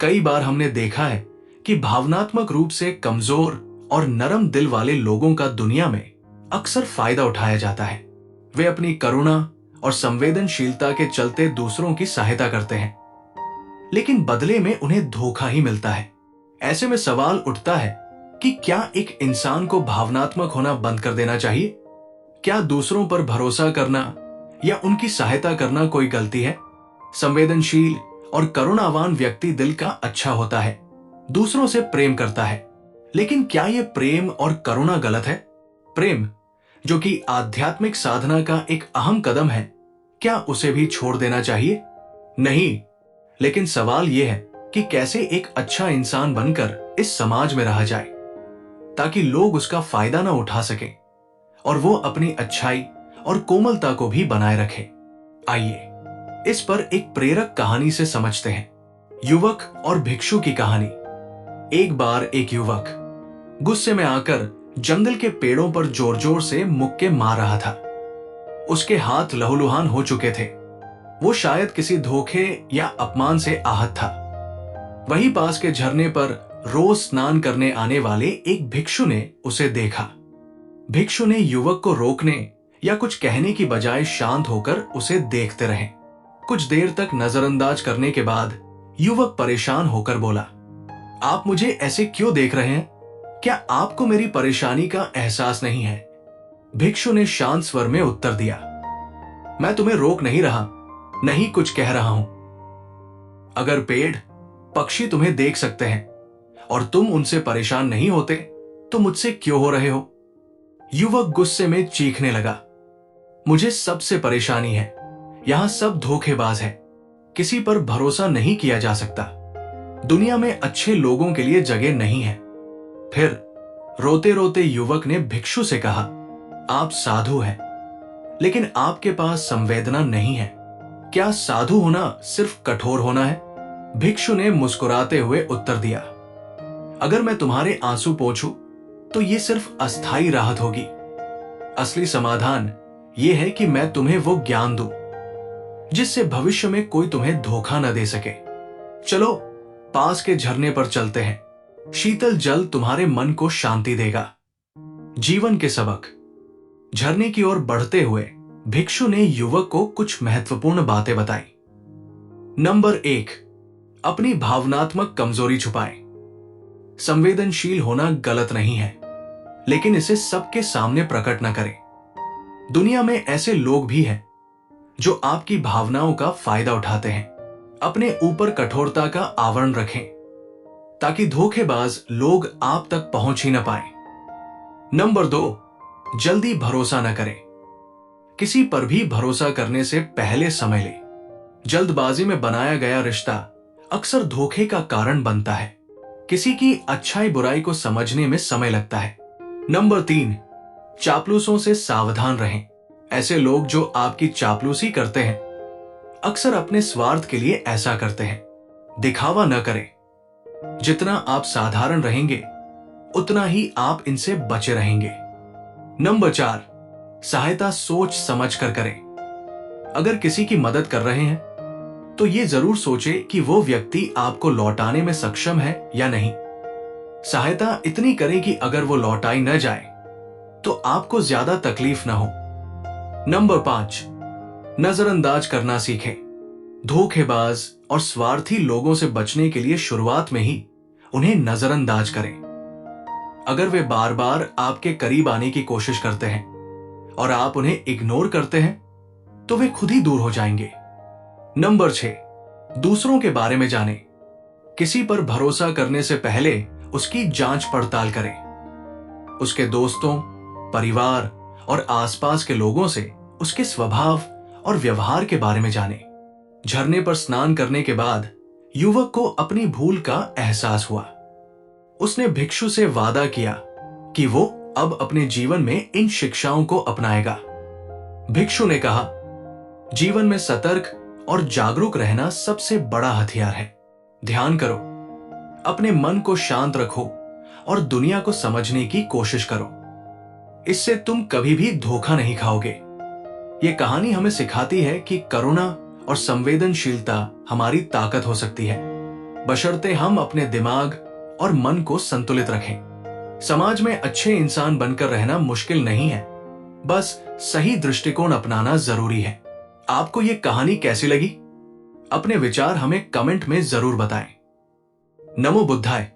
कई बार हमने देखा है कि भावनात्मक रूप से कमजोर और नरम दिल वाले लोगों का दुनिया में अक्सर फायदा उठाया जाता है। वे अपनी करुणा और संवेदनशीलता के चलते दूसरों की सहायता करते हैं, लेकिन बदले में उन्हें धोखा ही मिलता है। ऐसे में सवाल उठता है कि क्या एक इंसान को भावनात्मक होना बंद कर देना चाहिए? क्या दूसरों पर भरोसा करना या उनकी सहायता करना कोई गलती है? संवेदनशील और करुणावान व्यक्ति दिल का अच्छा होता है, दूसरों से प्रेम करता है, लेकिन क्या यह प्रेम और करुणा गलत है? प्रेम, जो कि आध्यात्मिक साधना का एक अहम कदम है, क्या उसे भी छोड़ देना चाहिए? नहीं, लेकिन सवाल यह है कि कैसे एक अच्छा इंसान बनकर इस समाज में रहा जाए ताकि लोग उसका फायदा ना उठा सकें और वो अपनी अच्छाई और कोमलता को भी बनाए रखे। आइए इस पर एक प्रेरक कहानी से समझते हैं। युवक और भिक्षु की कहानी। एक बार एक युवक गुस्से में आकर जंगल के पेड़ों पर जोर जोर से मुक्के मार रहा था। उसके हाथ लहूलुहान हो चुके थे। वो शायद किसी धोखे या अपमान से आहत था। वहीं पास के झरने पर रोज स्नान करने आने वाले एक भिक्षु ने उसे देखा। भिक्षु ने युवक को रोकने या कुछ कहने की बजाय शांत होकर उसे देखते रहे। कुछ देर तक नजरअंदाज करने के बाद युवक परेशान होकर बोला, आप मुझे ऐसे क्यों देख रहे हैं? क्या आपको मेरी परेशानी का एहसास नहीं है? भिक्षु ने शांत स्वर में उत्तर दिया, मैं तुम्हें रोक नहीं रहा, नहीं कुछ कह रहा हूं। अगर पेड़, पक्षी तुम्हें देख सकते हैं और तुम उनसे परेशान नहीं होते तो मुझसे क्यों हो रहे हो? युवक गुस्से में चीखने लगा, मुझे सबसे परेशानी है। यहां सब धोखेबाज है, किसी पर भरोसा नहीं किया जा सकता। दुनिया में अच्छे लोगों के लिए जगह नहीं है। फिर रोते रोते युवक ने भिक्षु से कहा, आप साधु हैं, लेकिन आपके पास संवेदना नहीं है। क्या साधु होना सिर्फ कठोर होना है? भिक्षु ने मुस्कुराते हुए उत्तर दिया, अगर मैं तुम्हारे आंसू पोंछूं तो ये सिर्फ अस्थाई राहत होगी। असली समाधान यह है कि मैं तुम्हें वो ज्ञान दूं जिससे भविष्य में कोई तुम्हें धोखा न दे सके। चलो पास के झरने पर चलते हैं। शीतल जल तुम्हारे मन को शांति देगा। जीवन के सबक। झरने की ओर बढ़ते हुए भिक्षु ने युवक को कुछ महत्वपूर्ण बातें बताई। नंबर 1, अपनी भावनात्मक कमजोरी छुपाएं। संवेदनशील होना गलत नहीं है, लेकिन इसे सबके सामने प्रकट न करें। दुनिया में ऐसे लोग भी हैं जो आपकी भावनाओं का फायदा उठाते हैं। अपने ऊपर कठोरता का आवरण रखें ताकि धोखेबाज लोग आप तक पहुंच ही न पाए। नंबर 2, जल्दी भरोसा न करें। किसी पर भी भरोसा करने से पहले समय लें। जल्दबाजी में बनाया गया रिश्ता अक्सर धोखे का कारण बनता है। किसी की अच्छाई बुराई को समझने में समय लगता है। नंबर 3, चापलूसों से सावधान रहें। ऐसे लोग जो आपकी चापलूसी करते हैं अक्सर अपने स्वार्थ के लिए ऐसा करते हैं। दिखावा न करें। जितना आप साधारण रहेंगे उतना ही आप इनसे बचे रहेंगे। नंबर 4, सहायता सोच समझ कर करें। अगर किसी की मदद कर रहे हैं तो यह जरूर सोचें कि वो व्यक्ति आपको लौटाने में सक्षम है या नहीं। सहायता इतनी करें कि अगर वो लौटाई न जाए तो आपको ज्यादा तकलीफ न हो। नंबर 5, नजरअंदाज करना सीखें। धोखेबाज और स्वार्थी लोगों से बचने के लिए शुरुआत में ही उन्हें नजरअंदाज करें। अगर वे बार बार आपके करीब आने की कोशिश करते हैं और आप उन्हें इग्नोर करते हैं तो वे खुद ही दूर हो जाएंगे। नंबर 6, दूसरों के बारे में जानें। किसी पर भरोसा करने से पहले उसकी जांच पड़ताल करें। उसके दोस्तों, परिवार और आसपास के लोगों से उसके स्वभाव और व्यवहार के बारे में जानें। झरने पर स्नान करने के बाद युवक को अपनी भूल का एहसास हुआ। उसने भिक्षु से वादा किया कि वो अब अपने जीवन में इन शिक्षाओं को अपनाएगा। भिक्षु ने कहा, जीवन में सतर्क और जागरूक रहना सबसे बड़ा हथियार है। ध्यान करो, अपने मन को शांत रखो और दुनिया को समझने की कोशिश करो। इससे तुम कभी भी धोखा नहीं खाओगे। यह कहानी हमें सिखाती है कि करुणा और संवेदनशीलता हमारी ताकत हो सकती है। बशर्ते हम अपने दिमाग और मन को संतुलित रखें। समाज में अच्छे इंसान बनकर रहना मुश्किल नहीं है, बस सही दृष्टिकोण अपनाना जरूरी है। आपको ये कहानी कैसी लगी? अपने विचार हमें कमेंट में जरूर बताएं। नमो बुद्धाय।